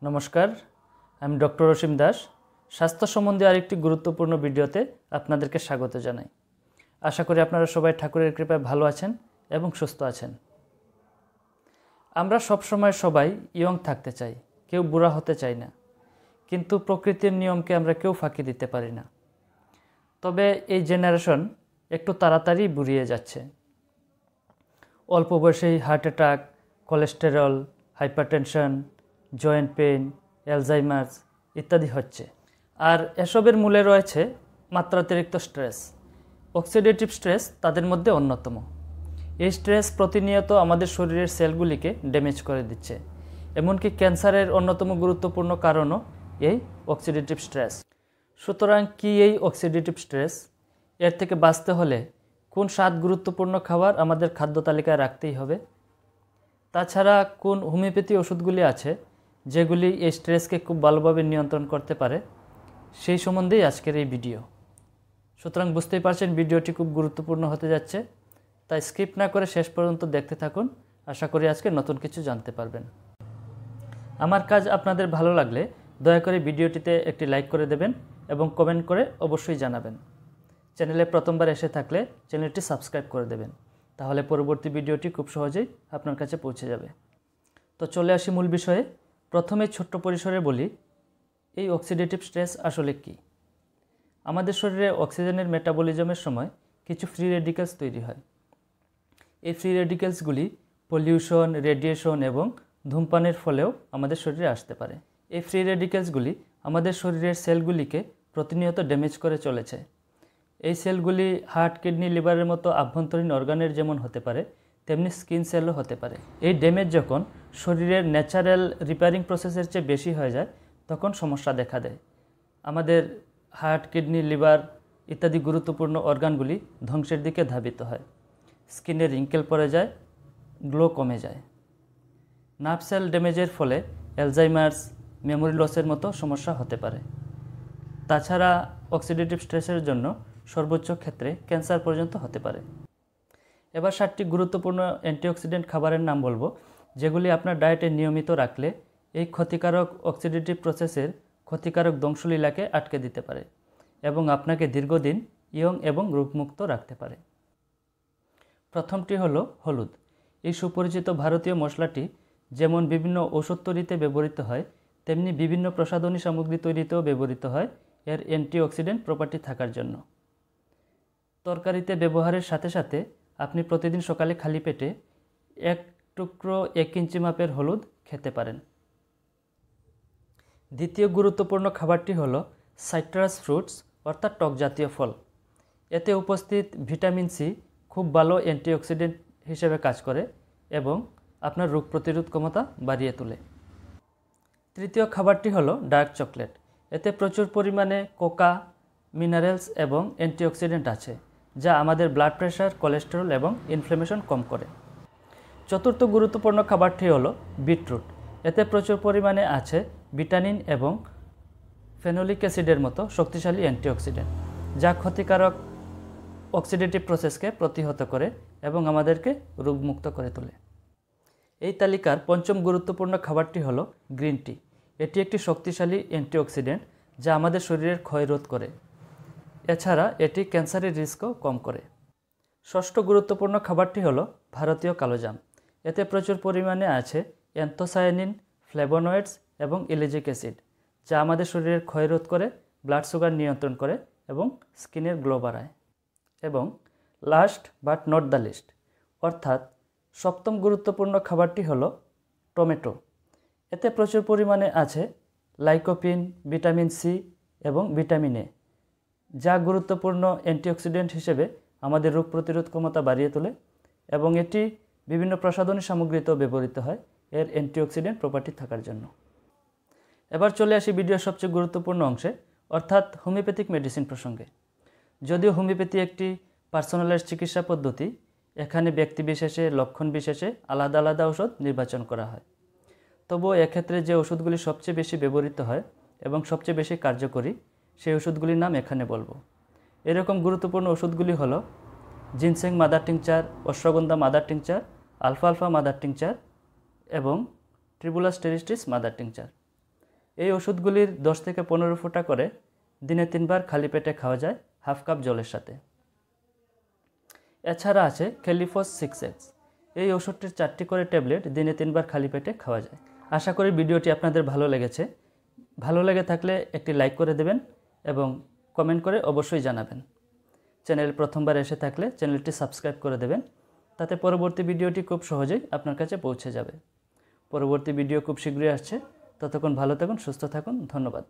নমস্কার, আমি ডক্টর অসীম দাস। স্বাস্থ্য সম্বন্ধে আরেকটি গুরুত্বপূর্ণ ভিডিওতে আপনাদেরকে স্বাগত জানাই। আশা করি আপনারা সবাই ঠাকুরের কৃপায় ভালো আছেন এবং সুস্থ আছেন। আমরা সবসময় সবাই ইয়ং থাকতে চাই, কেউ বুড়া হতে চাই না, কিন্তু প্রকৃতির নিয়মকে আমরা কেউ ফাঁকি দিতে পারি না। তবে এই জেনারেশন একটু তাড়াতাড়ি বুড়িয়ে যাচ্ছে। অল্প বয়সেই heart attack, cholesterol, hypertension, joint pain, Alzheimer's ইত্যাদি হচ্ছে। আর এসবের মূলে রয়েছে মাত্রাতিরিক্ত স্ট্রেস। অক্সিডেটিভ স্ট্রেস তাদের মধ্যে অন্যতম। এই স্ট্রেস প্রতিনিয়ত আমাদের শরীরের সেলগুলিকে ড্যামেজ করে দিচ্ছে। এমনকি ক্যান্সারের অন্যতম গুরুত্বপূর্ণ কারণও এই অক্সিডেটিভ স্ট্রেস। সুতরাং কি এই অক্সিডেটিভ স্ট্রেস? এর থেকে বাঁচতে হলে কোন 7 গুরুত্বপূর্ণ খাবার আমাদের খাদ্য তালিকায় রাখতেই হবে? তাছাড়া কোন হোমিওপ্যাথি ওষুধগুলি আছে যেগুলি এই স্ট্রেসকে খুব ভালোভাবে নিয়ন্ত্রণ করতে পারে, সেই সম্বন্ধেই আজকের এই ভিডিও। সুতরাং বুঝতেই পারছেন ভিডিওটি খুব গুরুত্বপূর্ণ হতে যাচ্ছে, তাই স্কিপ না করে শেষ পর্যন্ত দেখতে থাকুন। আশা করি আজকে নতুন কিছু জানতে পারবেন। আমার কাজ আপনাদের ভালো লাগলে দয়া করে ভিডিওটিতে একটি লাইক করে দেবেন এবং কমেন্ট করে অবশ্যই জানাবেন। চ্যানেলে প্রথমবার এসে থাকলে চ্যানেলটি সাবস্ক্রাইব করে দেবেন, তাহলে পরবর্তী ভিডিওটি খুব সহজেই আপনার কাছে পৌঁছে যাবে। তো চলে আসি মূল বিষয়ে। প্রথমে ছোট্ট পরিসরে বলি, এই অক্সিডেটিভ স্ট্রেস আসলে কি? আমাদের শরীরে অক্সিজেনের মেটাবলিজমের সময় কিছু ফ্রি রেডিক্যালস তৈরি হয়। এই ফ্রি রেডিক্যালসগুলি পলিউশন, রেডিয়েশন এবং ধূমপানের ফলেও আমাদের শরীরে আসতে পারে। এই ফ্রি রেডিক্যালসগুলি আমাদের শরীরের সেলগুলিকে প্রতিনিয়ত ড্যামেজ করে চলেছে। এই সেলগুলি হার্ট, কিডনি, লিভারের মতো আভ্যন্তরীণ অর্গানের যেমন হতে পারে, তেমনি স্কিন সেলও হতে পারে। এই ড্যামেজ যখন শরীরের ন্যাচারাল রিপেয়ারিং প্রসেসের চেয়ে বেশি হয়ে যায়, তখন সমস্যা দেখা দেয়। আমাদের হার্ট, কিডনি, লিভার ইত্যাদি গুরুত্বপূর্ণ অর্গানগুলি ধ্বংসের দিকে ধাবিত হয়। স্কিনে রিঙ্কেল পড়ে যায়, গ্লো কমে যায়। নার্ভ সেল ড্যামেজের ফলে অ্যালজাইমার্স, মেমোরি লসের মতো সমস্যা হতে পারে। তাছাড়া অক্সিডেটিভ স্ট্রেসের জন্য সর্বোচ্চ ক্ষেত্রে ক্যান্সার পর্যন্ত হতে পারে। এবার 7টি গুরুত্বপূর্ণ অ্যান্টিঅক্সিডেন্ট খাবারের নাম বলবো, যেগুলি আপনার ডায়েটে নিয়মিত রাখলে এই ক্ষতিকারক অক্সিডেটিভ প্রসেসের ক্ষতিকারক দংশলীলাকে আটকে দিতে পারে এবং আপনাকে দীর্ঘদিন ইয়ং এবং রোগমুক্ত রাখতে পারে। প্রথমটি হলো হলুদ। এই সুপরিচিত ভারতীয় মশলাটি যেমন বিভিন্ন ঔষধ তৈরিতে ব্যবহৃত হয়, তেমনি বিভিন্ন প্রসাধনী সামগ্রী তৈরিতেও ব্যবহৃত হয় এর অ্যান্টিঅক্সিডেন্ট প্রপার্টি থাকার জন্য। তরকারিতে ব্যবহারের সাথে সাথে আপনি প্রতিদিন সকালে খালি পেটে 1 টুকরো 1 ইঞ্চি মাপের হলুদ খেতে পারেন। দ্বিতীয় গুরুত্বপূর্ণ খাবারটি হলো সাইট্রাস ফ্রুটস, অর্থাৎ টক জাতীয় ফল। এতে উপস্থিত ভিটামিন সি খুব ভালো অ্যান্টিঅক্সিডেন্ট হিসেবে কাজ করে এবং আপনার রোগ প্রতিরোধ ক্ষমতা বাড়িয়ে তোলে। তৃতীয় খাবারটি হলো ডার্ক চকলেট। এতে প্রচুর পরিমাণে কোকা, মিনারেলস এবং অ্যান্টিঅক্সিডেন্ট আছে, যা আমাদের ব্লাড প্রেশার, কোলেস্টেরল এবং ইনফ্ল্যামেশন কম করে। চতুর্থ গুরুত্বপূর্ণ খাবারটি হলো বিটরুট। এতে প্রচুর পরিমাণে আছে ভিটামিন এবং ফেনোলিক অ্যাসিডের মতো শক্তিশালী অ্যান্টিঅক্সিডেন্ট, যা ক্ষতিকারক অক্সিডেটিভ প্রসেসকে প্রতিহত করে এবং আমাদেরকে রোগমুক্ত করে তোলে। এই তালিকার পঞ্চম গুরুত্বপূর্ণ খাবারটি হলো গ্রিন টি। এটি একটি শক্তিশালী অ্যান্টিঅক্সিডেন্ট যা আমাদের শরীরের ক্ষয় রোধ করে। এছাড়া এটি ক্যান্সারের রিস্কও কম করে। ষষ্ঠ গুরুত্বপূর্ণ খাবারটি হলো ভারতীয় কালোজাম। এতে প্রচুর পরিমাণে আছে অ্যান্থোসায়ানিন, ফ্লেভোনয়েডস এবং ইলিজিক অ্যাসিড, যা আমাদের শরীরের ক্ষয় রোধ করে, ব্লাড সুগার নিয়ন্ত্রণ করে এবং স্কিনের গ্লো বাড়ায়। এবং last but not the least, অর্থাৎ সপ্তম গুরুত্বপূর্ণ খাবারটি হলো টমেটো। এতে প্রচুর পরিমাণে আছে লাইকোপিন, ভিটামিন সি এবং ভিটামিন এ, যা গুরুত্বপূর্ণ অ্যান্টিঅক্সিডেন্ট হিসেবে আমাদের রোগ প্রতিরোধ ক্ষমতা বাড়িয়ে তোলে এবং এটি বিভিন্ন প্রসাধনী সামগ্রীতেও ব্যবহৃত হয় এর অ্যান্টিঅক্সিডেন্ট প্রপার্টি থাকার জন্য। এবার চলে আসি ভিডিওর সবচেয়ে গুরুত্বপূর্ণ অংশে, অর্থাৎ হোমিওপ্যাথিক মেডিসিন প্রসঙ্গে। যদিও হোমিওপ্যাথি একটি পার্সোনালাইজড চিকিৎসা পদ্ধতি, এখানে ব্যক্তি বিশেষে, লক্ষণ বিশেষে আলাদা আলাদা ওষুধ নির্বাচন করা হয়। তবুও এক্ষেত্রে যে ওষুধগুলি সবচেয়ে বেশি ব্যবহৃত হয় এবং সবচেয়ে বেশি কার্যকরী, সেই ওষুধগুলির নাম এখানে বলবো। এরকম গুরুত্বপূর্ণ ওষুধগুলি হলো ginseng mother tincture, ashwagandha mother tincture, আলফা আলফা মাদার টিংচার এবং ট্রিবুলাস টেরিস্টিস মাদার টিংচার। এই ওষুধগুলির 10 থেকে 15 ফোঁটা করে দিনে 3 বার খালি পেটে খাওয়া যায় হাফ কাপ জলের সাথে। এছাড়া আছে খেলিফস 6X। এই ওষুধটির 4টি করে ট্যাবলেট দিনে 3 বার খালি পেটে খাওয়া যায়। আশা করি ভিডিওটি আপনাদের ভালো লেগেছে। ভালো লেগে থাকলে একটি লাইক করে দেবেন এবং কমেন্ট করে অবশ্যই জানাবেন। চ্যানেল প্রথমবার এসে থাকলে চ্যানেলটি সাবস্ক্রাইব করে দেবেন, তাতে পরবর্তী ভিডিওটি খুব সহজেই আপনার কাছে পৌঁছে যাবে। পরবর্তী ভিডিও খুব শীঘ্রই আসছে। ততক্ষণ ভালো থাকুন, সুস্থ থাকুন। ধন্যবাদ।